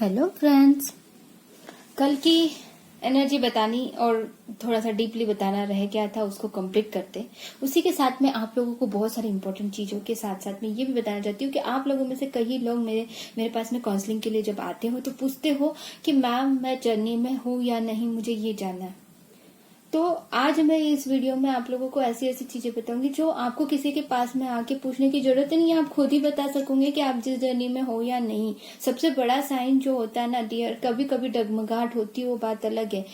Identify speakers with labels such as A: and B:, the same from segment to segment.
A: Hello friends, कल की energy बतानी और थोड़ा सा डीपली बताना रह गया था, उसको कंप्लीट करते। उसी के साथ में आप लोगों को बहुत सारी इंपॉर्टेंट चीजों के साथ साथ में ये भी बताना चाहती हूँ कि आप लोगों में से कई लोग मेरे पास में काउंसलिंग के लिए जब आते हो तो पूछते हो कि मैम मैं जर्नी में हूँ या नहीं, मुझे ये जानना है। तो आज मैं इस वीडियो में आप लोगों को ऐसी ऐसी चीजें बताऊंगी जो आपको किसी के पास में आके पूछने की जरूरत नहीं है, आप खुद ही बता सकोगे कि आप जिस जर्नी में हो या नहीं। सबसे बड़ा साइन जो होता है ना डियर, कभी कभी डगमगाहट होती है, वो बात अलग है,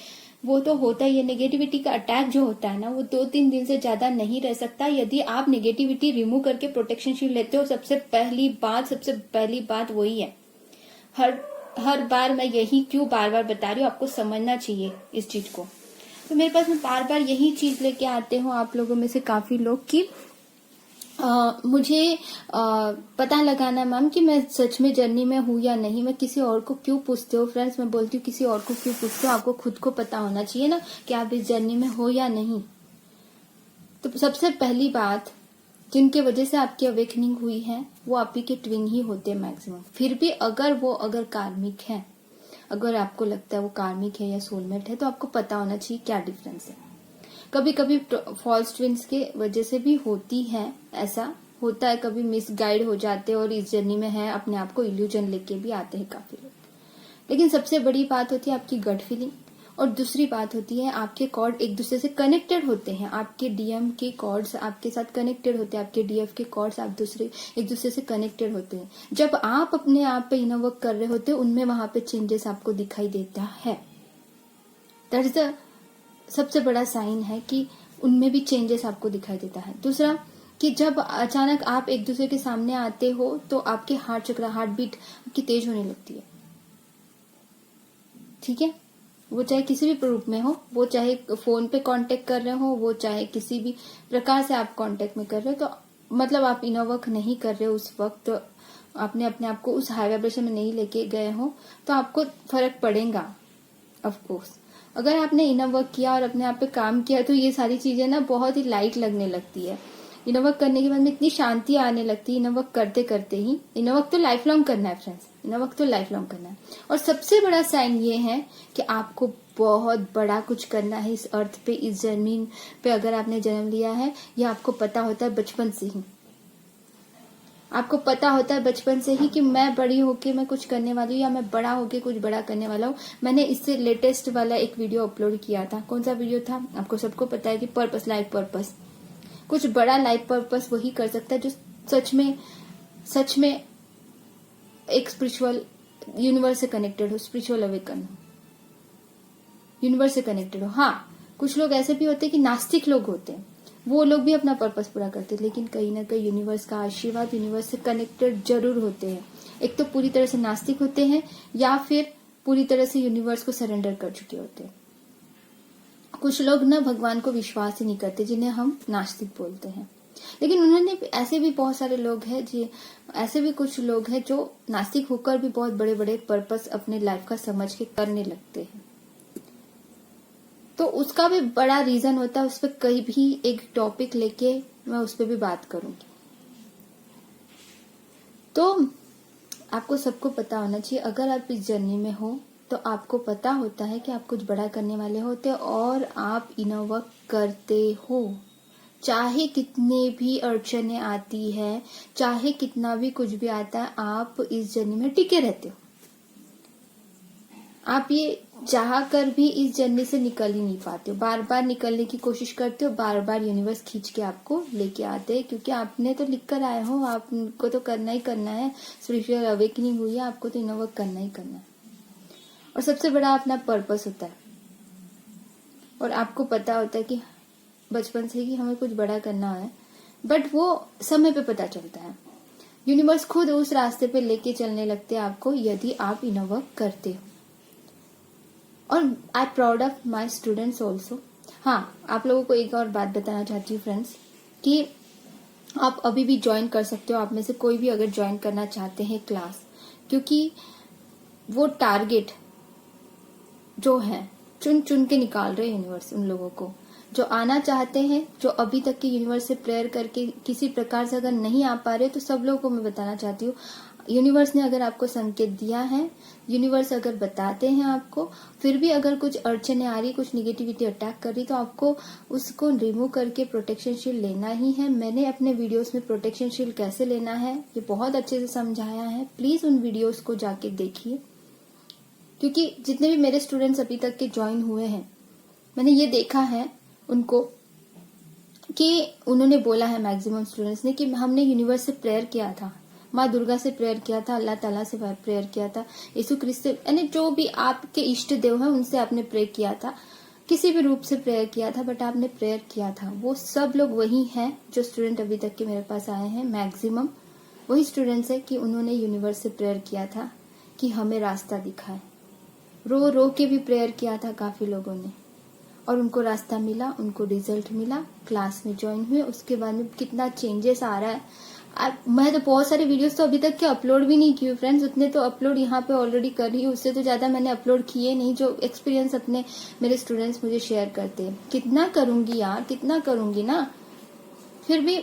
A: वो तो होता ही है। नेगेटिविटी का अटैक जो होता है ना, वो 2-3 दिन से ज्यादा नहीं रह सकता यदि आप नेगेटिविटी रिमूव करके प्रोटेक्शन शील्ड लेते हो। सबसे पहली बात वही है। हर बार मैं यही क्यों बार बार बता रही हूँ, आपको समझना चाहिए इस चीज को। तो मेरे पास में बार बार यही चीज लेके आते हो आप लोगों में से काफी लोग कि मुझे पता लगाना मैम कि मैं सच में जर्नी में हूँ या नहीं। मैं किसी और को क्यों पूछते हो फ्रेंड्स, मैं बोलती हूँ किसी और को क्यों पूछते हो, आपको खुद को पता होना चाहिए ना कि आप इस जर्नी में हो या नहीं। तो सबसे पहली बात, जिनके वजह से आपकी अवेकनिंग हुई है वो आप ही के ट्विन ही होते हैं मैक्सिमम। फिर भी अगर कार्मिक है, अगर आपको लगता है वो कार्मिक है या सोलमेट है, तो आपको पता होना चाहिए क्या डिफरेंस है। कभी कभी फॉल्स ट्विन्स के वजह से भी होती है, ऐसा होता है, कभी मिस गाइड हो जाते हैं और इस जर्नी में है, अपने आप को इल्यूजन लेके भी आते हैं काफी लोग। लेकिन सबसे बड़ी बात होती है आपकी गट फीलिंग, और दूसरी बात होती है आपके कॉर्ड एक दूसरे से कनेक्टेड होते हैं। आपके डीएम के कॉर्ड्स आपके साथ कनेक्टेड होते हैं, आपके डीएफ के कॉर्ड्स आप एक दूसरे से कनेक्टेड होते हैं। जब आप अपने आप पे इनर वर्क कर रहे होते हैं, उनमें वहां पे चेंजेस आपको दिखाई देता है। दैट इज द सबसे बड़ा साइन है कि उनमें भी चेंजेस आपको दिखाई देता है। दूसरा कि जब अचानक आप एक दूसरे के सामने आते हो तो आपके हार्ट बीट आपकी तेज होने लगती है। ठीक है, वो चाहे किसी भी रूप में हो, वो चाहे फोन पे कांटेक्ट कर रहे हो, वो चाहे किसी भी प्रकार से आप कांटेक्ट में कर रहे हो, तो मतलब आप इनर वर्क नहीं कर रहे हो उस वक्त, आपने अपने आप को उस हाई वाइब्रेशन में नहीं लेके गए हो, तो आपको फर्क पड़ेगा ऑफ कोर्स। अगर आपने इनर वर्क किया और अपने आप पे काम किया तो ये सारी चीजें ना बहुत ही लाइट लगने लगती है। इनर वर्क करने के बाद में इतनी शांति आने लगती है। इनर वर्क करते करते ही, इनर वर्क तो लाइफ लॉन्ग करना है फ्रेंड्स, इनर वर्क तो लाइफ लॉन्ग करना है। और सबसे बड़ा साइन ये है कि आपको बहुत बड़ा कुछ करना है इस अर्थ पे, इस जमीन पे अगर आपने जन्म लिया है। यह आपको पता होता है बचपन से ही, आपको पता होता है बचपन से ही कि मैं बड़ी होके मैं कुछ करने वाली हूँ, या मैं बड़ा होके कुछ बड़ा करने वाला हूँ। मैंने इससे लेटेस्ट वाला एक वीडियो अपलोड किया था। कौन सा वीडियो था आपको सबको पता है कि पर्पस, लाइफ पर्पस। कुछ बड़ा लाइफ पर्पस वही कर सकता है जो सच में एक स्पिरिचुअल यूनिवर्स से कनेक्टेड हो, स्पिरिचुअल अवेकन यूनिवर्स से कनेक्टेड हो। हाँ, कुछ लोग ऐसे भी होते हैं कि नास्तिक लोग होते हैं, वो लोग भी अपना पर्पस पूरा करते हैं, लेकिन कहीं ना कहीं यूनिवर्स का आशीर्वाद, यूनिवर्स से कनेक्टेड जरूर होते हैं। एक तो पूरी तरह से नास्तिक होते हैं, या फिर पूरी तरह से यूनिवर्स को सरेंडर कर चुके होते हैं। कुछ लोग ना भगवान को विश्वास ही नहीं करते, जिन्हें हम नास्तिक बोलते हैं। लेकिन उन्होंने ऐसे भी बहुत सारे लोग हैं ऐसे भी कुछ लोग हैं जो नास्तिक होकर भी बहुत बड़े बड़े पर्पस अपने लाइफ का समझ के करने लगते हैं। तो उसका भी बड़ा रीजन होता है, उस पर कहीं भी एक टॉपिक लेके मैं उस पर भी बात करूंगी। तो आपको सबको पता होना चाहिए, अगर आप इस जर्नी में हो तो आपको पता होता है कि आप कुछ बड़ा करने वाले होते और आप इनर वर्क करते हो। चाहे कितने भी अड़चने आती है, चाहे कितना भी कुछ भी आता है, आप इस जर्नी में टिके रहते हो। आप ये चाह कर भी इस जर्नी से निकल ही नहीं पाते हो, बार बार निकलने की कोशिश करते हो, बार बार यूनिवर्स खींच के आपको लेके आते हैं, क्योंकि आपने तो लिख कर आए हो, आपको तो करना ही करना है। स्पिरिचुअल अवेकनिंग हुई है, आपको तो इनर वर्क करना ही करना है। और सबसे बड़ा अपना पर्पस होता है, और आपको पता होता है कि बचपन से ही हमें कुछ बड़ा करना है, बट वो समय पे पता चलता है। यूनिवर्स खुद उस रास्ते पे लेके चलने लगते हैं आपको, यदि आप इनर वर्क करते हो। और I proud of my students also. हाँ, आप लोगों को एक और बात बताना चाहती हूँ फ्रेंड्स, कि आप अभी भी ज्वाइन कर सकते हो, आप में से कोई भी अगर ज्वाइन करना चाहते हैं क्लास, क्योंकि वो टारगेट जो है चुन चुन के निकाल रहे यूनिवर्स उन लोगों को जो आना चाहते हैं, जो अभी तक के यूनिवर्स से प्रेयर करके किसी प्रकार से अगर नहीं आ पा रहे, तो सब लोगों को मैं बताना चाहती हूँ यूनिवर्स ने अगर आपको संकेत दिया है, यूनिवर्स अगर बताते हैं आपको, फिर भी अगर कुछ अड़चने आ रही, कुछ निगेटिविटी अटैक कर रही, तो आपको उसको रिमूव करके प्रोटेक्शन शील्ड लेना ही है। मैंने अपने वीडियोस में प्रोटेक्शन शील्ड कैसे लेना है ये बहुत अच्छे से समझाया है। प्लीज उन वीडियोस को जाके देखिए, क्योंकि जितने भी मेरे स्टूडेंट्स अभी तक के ज्वाइन हुए हैं, मैंने ये देखा है उनको कि उन्होंने बोला है, मैक्सिमम स्टूडेंट्स ने, कि हमने यूनिवर्स से प्रेयर किया था, माँ दुर्गा से प्रेयर किया था, अल्लाह ताला से प्रेयर किया था, यीशु क्रिस्त से, यानी जो भी आपके इष्ट देव हैं उनसे आपने प्रेयर किया था, किसी भी रूप से प्रेयर किया था, बट आपने प्रेयर किया था। वो सब लोग वही हैं जो स्टूडेंट अभी तक के मेरे पास आए हैं, मैक्सिमम वही स्टूडेंट्स है कि उन्होंने यूनिवर्स से प्रेयर किया था कि हमें रास्ता दिखाए। रो रो के भी प्रेयर किया था काफी लोगों ने, और उनको रास्ता मिला, उनको रिजल्ट मिला, क्लास में ज्वाइन हुए, उसके बाद में कितना चेंजेस आ रहा है। मैं तो बहुत सारे वीडियोस तो अभी तक के अपलोड भी नहीं किए फ्रेंड्स, उतने तो अपलोड यहाँ पे ऑलरेडी कर रही हूँ, उससे तो ज्यादा मैंने अपलोड किए नहीं, जो एक्सपीरियंस अपने मेरे स्टूडेंट्स मुझे शेयर करते हैं। कितना करूंगी यार, कितना करूंगी ना, फिर भी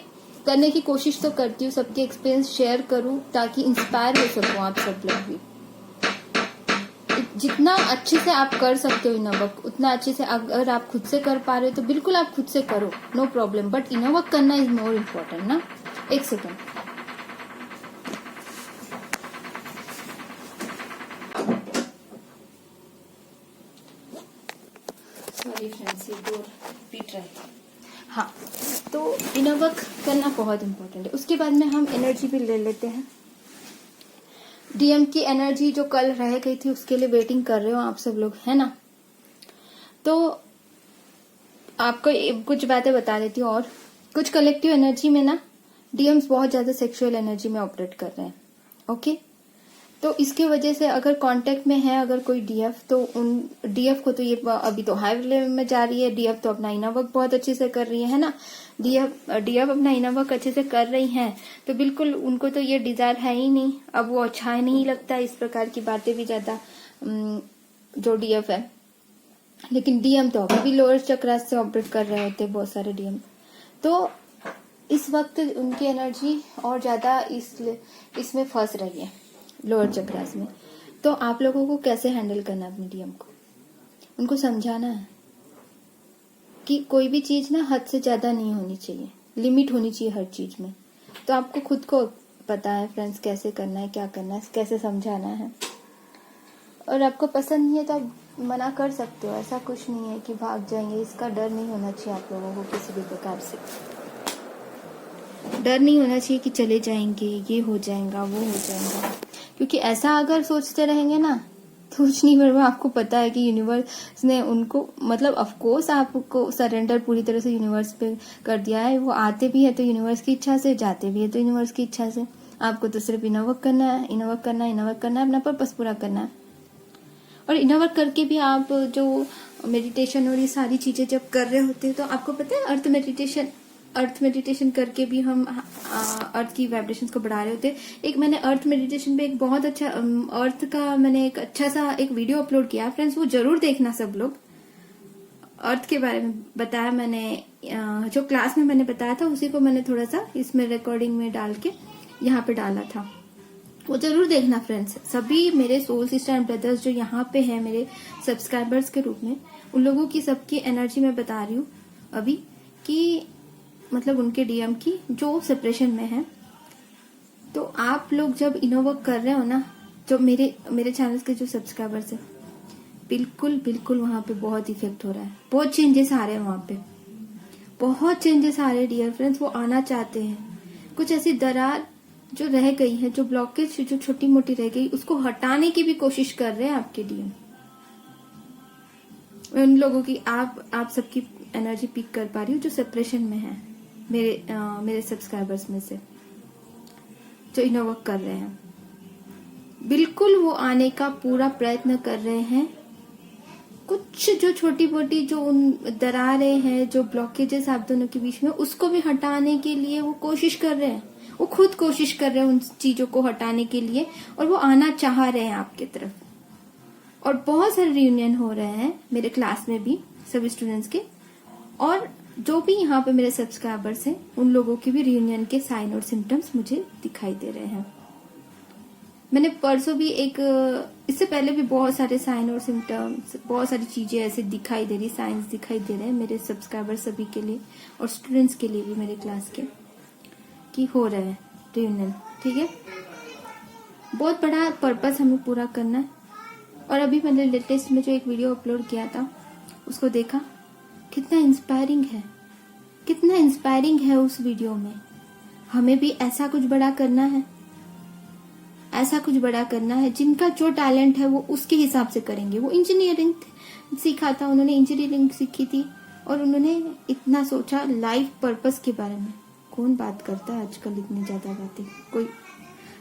A: करने की कोशिश तो करती हूँ, सबके एक्सपीरियंस शेयर करूँ ताकि इंस्पायर हो सकूँ आप सब लोग भी। जितना अच्छे से आप कर सकते हो इनवर्क, उतना अच्छे से अगर आप खुद से कर पा रहे हो तो बिल्कुल आप खुद से करो, नो प्रॉब्लम, बट इनवर्क करना इज मोर इम्पोर्टेंट ना। एक सेकेंड, सॉरी फ्रेंड्स, ये डोर पीट रहा है। हाँ, तो इनवर्क करना बहुत इम्पोर्टेंट है। उसके बाद में हम एनर्जी भी ले लेते हैं। डीएम की एनर्जी जो कल रह गई थी उसके लिए वेटिंग कर रहे हो आप सब लोग, है ना। तो आपको कुछ बातें बता देती हूँ। और कुछ कलेक्टिव एनर्जी में ना डीएम्स बहुत ज्यादा सेक्सुअल एनर्जी में ऑपरेट कर रहे हैं, ओके। तो इसकी वजह से अगर कांटेक्ट में है अगर कोई डीएफ, तो उन डीएफ को तो ये अभी तो हाई लेवल में जा रही है, डीएफ तो अपना इनर वर्क बहुत अच्छे से कर रही है ना। डीएफ अपना इनर वर्क अच्छे से कर रही हैं, तो बिल्कुल उनको तो ये डिजायर है ही नहीं, अब वो अच्छा नहीं लगता इस प्रकार की बातें भी ज्यादा जो डीएफ है। लेकिन डीएम तो अभी भी लोअर चक्रा से ऑपरेट कर रहे होते बहुत सारे डीएम, तो इस वक्त उनकी एनर्जी और ज्यादा इसमें फंस रही है, लोअर चक्रास में। तो आप लोगों को कैसे हैंडल करना है अपने डीएम को, उनको समझाना है कि कोई भी चीज ना हद से ज्यादा नहीं होनी चाहिए, लिमिट होनी चाहिए हर चीज में। तो आपको खुद को पता है फ्रेंड्स कैसे करना है, क्या करना है, कैसे समझाना है। और आपको पसंद नहीं है तो आप मना कर सकते हो, ऐसा कुछ नहीं है कि भाग जाएंगे, इसका डर नहीं होना चाहिए आप लोगों को किसी भी प्रकार से। डर नहीं होना चाहिए कि चले जाएंगे, ये हो जाएगा, वो हो जाएगा, क्योंकि ऐसा अगर सोचते रहेंगे ना तो कुछ नहीं होगा। आपको पता है कि यूनिवर्स ने उनको, मतलब ऑफकोर्स आपको सरेंडर पूरी तरह से यूनिवर्स पे कर दिया है। वो आते भी है तो यूनिवर्स की इच्छा से, जाते भी है तो यूनिवर्स की इच्छा से। आपको तो सिर्फ इनवर्क करना है, इनवर्क करना है, इनवर्क करना है, अपना पर्पस पूरा करना है। और इनवर्क करके भी आप जो मेडिटेशन और ये सारी चीजें जब कर रहे होते हैं, तो आपको पता है अर्थ मेडिटेशन करके भी हम अर्थ की वाइब्रेशंस को बढ़ा रहे होते हैं। एक मैंने अर्थ मेडिटेशन पे एक बहुत अच्छा अर्थ का मैंने एक अच्छा सा एक वीडियो अपलोड किया फ्रेंड्स, वो जरूर देखना सब लोग। अर्थ के बारे में बताया मैंने, जो क्लास में मैंने बताया था उसी को मैंने थोड़ा सा इसमें रिकॉर्डिंग में डाल के यहाँ पे डाला था, वो जरूर देखना फ्रेंड्स। सभी मेरे सोल सिस्टर एंड ब्रदर्स जो यहाँ पे है मेरे सब्सक्राइबर्स के रूप में, उन लोगों की सबकी एनर्जी मैं बता रही हूँ अभी, कि मतलब उनके डीएम की जो सेपरेशन में है। तो आप लोग जब इनोवर्क कर रहे हो ना, जो मेरे चैनल्स के जो सब्सक्राइबर्स है, बिल्कुल बिल्कुल वहां पे बहुत इफेक्ट हो रहा है, बहुत चेंजेस आ रहे हैं वहां पे, बहुत चेंजेस आ रहे हैं डियर फ्रेंड्स। वो आना चाहते हैं, कुछ ऐसी दरार जो रह गई है, जो ब्लॉकेज जो छोटी मोटी रह गई, उसको हटाने की भी कोशिश कर रहे हैं आपके डीएम। उन लोगों की आप सबकी एनर्जी पिक कर पा रही हूँ जो सेपरेशन में है, मेरे सब्सक्राइबर्स में से जो इनोवर्क कर रहे हैं। बिल्कुल वो आने का पूरा प्रयत्न कर रहे हैं। कुछ जो छोटी मोटी जो उन दरारें हैं, जो ब्लॉकेजेस आप दोनों के बीच में, उसको भी हटाने के लिए वो कोशिश कर रहे हैं। वो खुद कोशिश कर रहे हैं उन चीजों को हटाने के लिए, और वो आना चाह रहे हैं आपके तरफ। और बहुत सारे रियूनियन हो रहे हैं मेरे क्लास में भी सभी स्टूडेंट्स के, और जो भी यहाँ पे मेरे सब्सक्राइबर्स हैं उन लोगों के भी रियूनियन के साइन और सिम्टम्स मुझे दिखाई दे रहे हैं। मैंने परसों भी इससे पहले भी बहुत सारे साइन और सिम्टम्स, बहुत सारी चीजें ऐसे दिखाई दे रही, साइंस दिखाई दे रहे हैं मेरे सब्सक्राइबर सभी के लिए और स्टूडेंट्स के लिए भी मेरे क्लास के, कि हो रहा है रियूनियन। ठीक है, बहुत बड़ा पर्पस हमें पूरा करना है। और अभी मैंने लेटेस्ट में जो एक वीडियो अपलोड किया था उसको देखा, कितना इंस्पायरिंग है, कितना इंस्पायरिंग है उस वीडियो में। हमें भी ऐसा कुछ बड़ा करना है, ऐसा कुछ बड़ा करना है। जिनका जो टैलेंट है वो उसके हिसाब से करेंगे। वो इंजीनियरिंग सीखा था, उन्होंने इंजीनियरिंग सीखी थी और उन्होंने इतना सोचा लाइफ पर्पस के बारे में। कौन बात करता है आजकल इतनी ज्यादा बातें?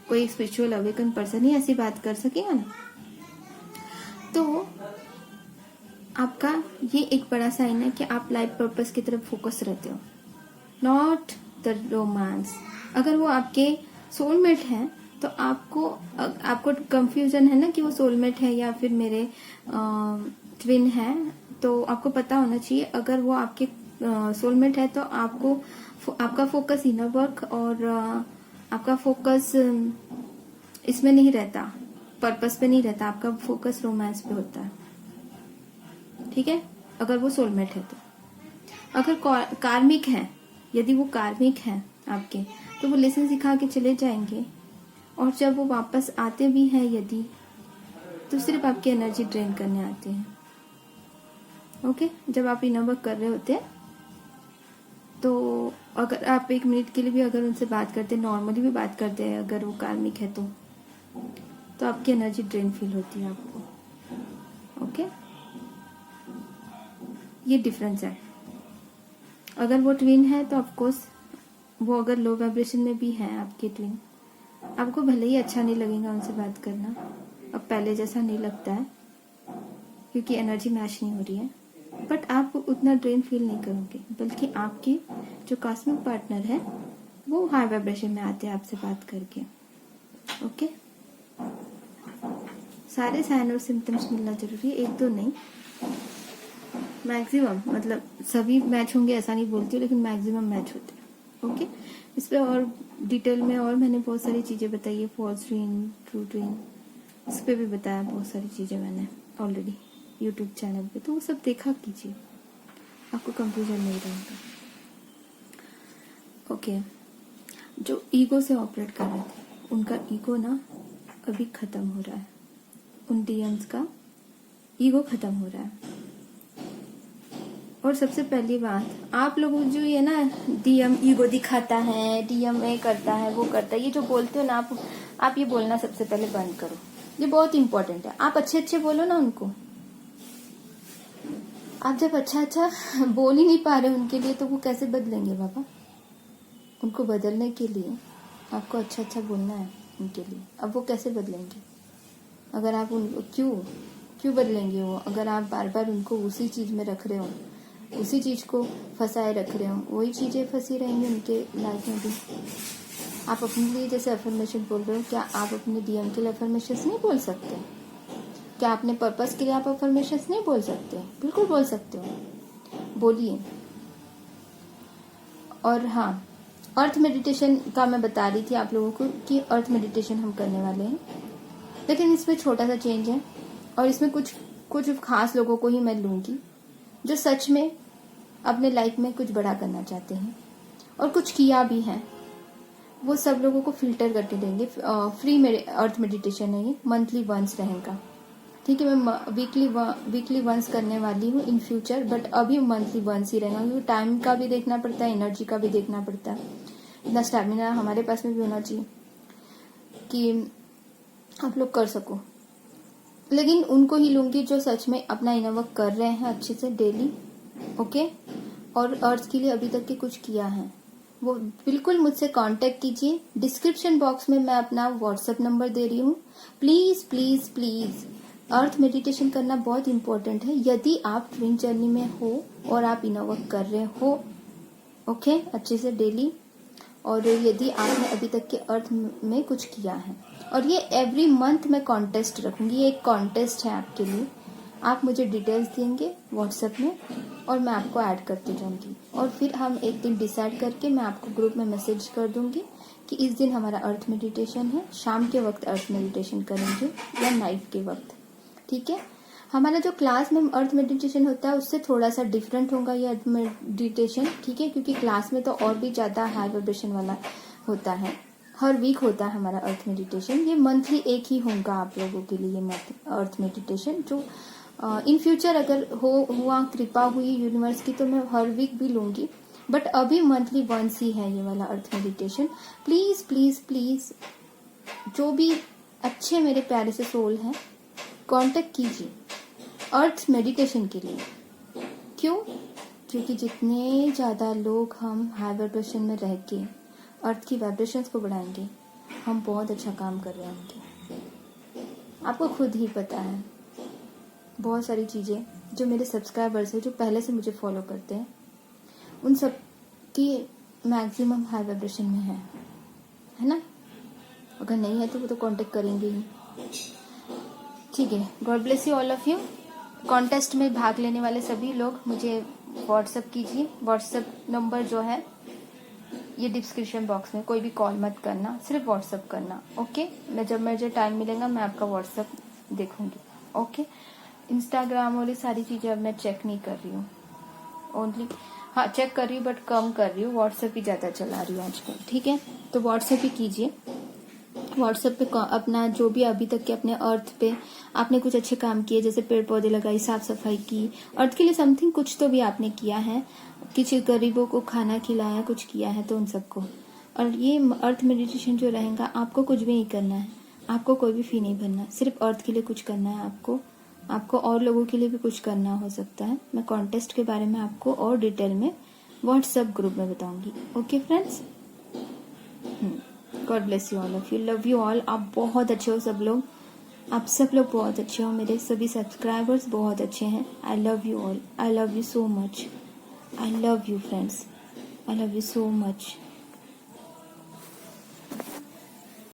A: कोई स्पिरिचुअल अवेकन पर्सन ही ऐसी बात कर सकेगा ना। तो आपका ये एक बड़ा साइन है कि आप लाइफ पर्पस की तरफ फोकस रहते हो, नॉट द रोमांस। अगर वो आपके सोलमेट है तो आपको कंफ्यूजन है ना कि वो सोलमेट है या फिर मेरे ट्विन है, तो आपको पता होना चाहिए अगर वो आपके सोलमेट है तो आपका फोकस इनर वर्क और आपका फोकस इसमें नहीं रहता, पर्पस पे नहीं रहता, आपका फोकस रोमांस पे होता है। ठीक है, अगर वो सोलमेट है तो। अगर कार्मिक है, यदि वो कार्मिक है आपके, तो वो लेसन सिखा के चले जाएंगे और जब वो वापस आते भी हैं यदि, तो सिर्फ आपकी एनर्जी ड्रेन करने आते हैं। ओके, जब आप इनर वर्क कर रहे होते हैं तो अगर आप 1 मिनट के लिए भी अगर उनसे बात करते हैं, नॉर्मली भी बात करते हैं, अगर वो कार्मिक है तो आपकी एनर्जी ड्रेन फील होती है आपको। ओके, ये डिफरेंस है। अगर वो ट्विन है तो ऑफकोर्स वो अगर लो वाइब्रेशन में भी है आपके ट्विन, आपको भले ही अच्छा नहीं लगेगा उनसे बात करना, अब पहले जैसा नहीं लगता है क्योंकि एनर्जी मैच नहीं हो रही है, बट आप उतना ड्रेन फील नहीं करोगे, बल्कि आपके जो कॉस्मिक पार्टनर है वो हाई वाइब्रेशन में आते हैं आपसे बात करके। ओके, सारे साइन और सिम्टम्स मिलना जरूरी है, 1-2 नहीं, मैक्सिमम, मतलब सभी मैच होंगे ऐसा नहीं बोलती हूँ, लेकिन मैक्सिमम मैच होते हैं। ओके, इस पे और डिटेल में और मैंने बहुत सारी चीजें बताई है, फॉल्स ट्विन, ट्रू ट्विन, इस पे भी बताया बहुत सारी चीजें मैंने ऑलरेडी यूट्यूब चैनल पे, तो वो सब देखा कीजिए, आपको कंफ्यूजन नहीं रहेगा। ओके, जो ईगो से ऑपरेट कर रहे थे उनका ईगो ना अभी खत्म हो रहा है, उन डीएम्स का ईगो खत्म हो रहा है। और सबसे पहली बात, आप लोग जो ये ना डीएम ईगो दिखाता है, डीएम ये करता है, वो करता है, ये जो बोलते हो ना आप ये बोलना सबसे पहले बंद करो, ये बहुत इंपॉर्टेंट है। आप अच्छे बोलो ना उनको। आप जब अच्छा बोल ही नहीं पा रहे उनके लिए तो वो कैसे बदलेंगे बाबा? उनको बदलने के लिए आपको अच्छा बोलना है उनके लिए। अब वो कैसे बदलेंगे अगर आप उनको क्यों बदलेंगे वो? अगर आप बार बार उनको उसी चीज में रख रहे हो, उसी चीज को फंसाए रख रहे हो, वही चीजें फंसी रहेंगी उनके लाइफ में भी। आप अपने लिए जैसे अफर्मेशन बोल रहे हो, क्या आप अपने डीएम के लिए अफर्मेशन नहीं बोल सकते? क्या अपने पर्पस के लिए आप अफर्मेशन नहीं बोल सकते? बिल्कुल बोल सकते हो, बोलिए। और हाँ, अर्थ मेडिटेशन का मैं बता रही थी आप लोगों को कि अर्थ मेडिटेशन हम करने वाले हैं, लेकिन इसमें छोटा सा चेंज है और इसमें कुछ खास लोगों को ही मैं लूंगी जो सच में अपने लाइफ में कुछ बड़ा करना चाहते हैं और कुछ किया भी है। वो सब लोगों को फिल्टर करके देंगे। फ्री मेरे अर्थ मेडिटेशन है, ये मंथली वंस रहेगा। ठीक है, मैं वीकली वंस करने वाली हूँ इन फ्यूचर, बट अभी मंथली वंस ही रहेगा क्योंकि टाइम का भी देखना पड़ता है, एनर्जी का भी देखना पड़ता है, इतना स्टैमिना हमारे पास में भी होना चाहिए कि आप लोग कर सको। लेकिन उनको ही लूंगी जो सच में अपना इनर वर्क कर रहे हैं अच्छे से डेली। ओके, और अर्थ के लिए अभी तक के कुछ किया है वो बिल्कुल मुझसे कांटेक्ट कीजिए। डिस्क्रिप्शन बॉक्स में मैं अपना व्हाट्सएप नंबर दे रही हूँ। Please please please, earth meditation करना बहुत इंपॉर्टेंट है यदि आप ट्विन जर्नी में हो और आप इनर वर्क कर रहे हो। ओके, अच्छे से डेली। और यदि आपने अभी तक के अर्थ में कुछ किया है, और ये एवरी मंथ मैं कॉन्टेस्ट रखूंगी, ये एक कॉन्टेस्ट है आपके लिए। आप मुझे डिटेल्स देंगे व्हाट्सएप में और मैं आपको ऐड करती जाऊंगी, और फिर हम एक दिन डिसाइड करके मैं आपको ग्रुप में मैसेज कर दूंगी कि इस दिन हमारा अर्थ मेडिटेशन है, शाम के वक्त अर्थ मेडिटेशन करेंगे या नाइट के वक्त, ठीक है। हमारा जो क्लास में अर्थ मेडिटेशन होता है उससे थोड़ा सा डिफरेंट होगा ये अर्थ मेडिटेशन, ठीक है, क्योंकि क्लास में तो और भी ज़्यादा हाई वाइब्रेशन वाला होता है। हर वीक होता है हमारा अर्थ मेडिटेशन। ये मंथली एक ही होगा आप लोगों के लिए अर्थ मेडिटेशन, जो इन फ्यूचर अगर हुआ कृपा हुई यूनिवर्स की तो मैं हर वीक भी लूंगी, बट अभी मंथली वंस ही है ये वाला अर्थ मेडिटेशन। प्लीज प्लीज प्लीज जो भी अच्छे मेरे प्यारे से सोल हैं कांटेक्ट कीजिए अर्थ मेडिटेशन के लिए। क्यों? क्योंकि जितने ज़्यादा लोग हम हाई वाइब्रेशन में रह के अर्थ की वाइब्रेशंस को बढ़ाएंगे, हम बहुत अच्छा काम कर रहे होंगे। आपको खुद ही पता है बहुत सारी चीज़ें जो मेरे सब्सक्राइबर्स हैं, जो पहले से मुझे फॉलो करते हैं, उन सब की मैक्सिमम हाई वाइब्रेशन में है ना। अगर नहीं है तो वो तो कांटेक्ट करेंगे ही, ठीक है। God bless you all of you. Contest में भाग लेने वाले सभी लोग मुझे व्हाट्सएप कीजिए। व्हाट्सएप नंबर जो है ये डिस्क्रिप्शन बॉक्स में, कोई भी कॉल मत करना, सिर्फ व्हाट्सएप करना, ओके। मैं जब मुझे टाइम मिलेगा मैं आपका व्हाट्सएप देखूंगी, ओके। इंस्टाग्राम और ये सारी चीज़ें अब मैं चेक नहीं कर रही हूँ, ओनली हाँ चेक कर रही हूँ बट कम कर रही हूँ, व्हाट्सएप ही ज़्यादा चला रही हूँ आजकल, ठीक है। तो व्हाट्सएप ही कीजिए। व्हाट्सएप पे अपना जो भी अभी तक के अपने अर्थ पे आपने कुछ अच्छे काम किए, जैसे पेड़ पौधे लगाई, साफ सफाई की, अर्थ के लिए समथिंग कुछ तो भी आपने किया है, किसी गरीबों को खाना खिलाया, कुछ किया है, तो उन सबको। और ये अर्थ मेडिटेशन जो रहेगा, आपको कुछ भी नहीं करना है, आपको कोई भी फी नहीं भरना, सिर्फ अर्थ के लिए कुछ करना है आपको और लोगों के लिए भी कुछ करना हो सकता है। मैं कॉन्टेस्ट के बारे में आपको और डिटेल में व्हाट्सएप ग्रुप में बताऊंगी, okay friends. God bless you all of you, love you all. आप बहुत अच्छे हो सब लोग, आप सब लोग बहुत अच्छे हो, मेरे सभी सब्सक्राइबर्स बहुत अच्छे हैं। I love you all, I love you so much, I love you friends, I love you so much.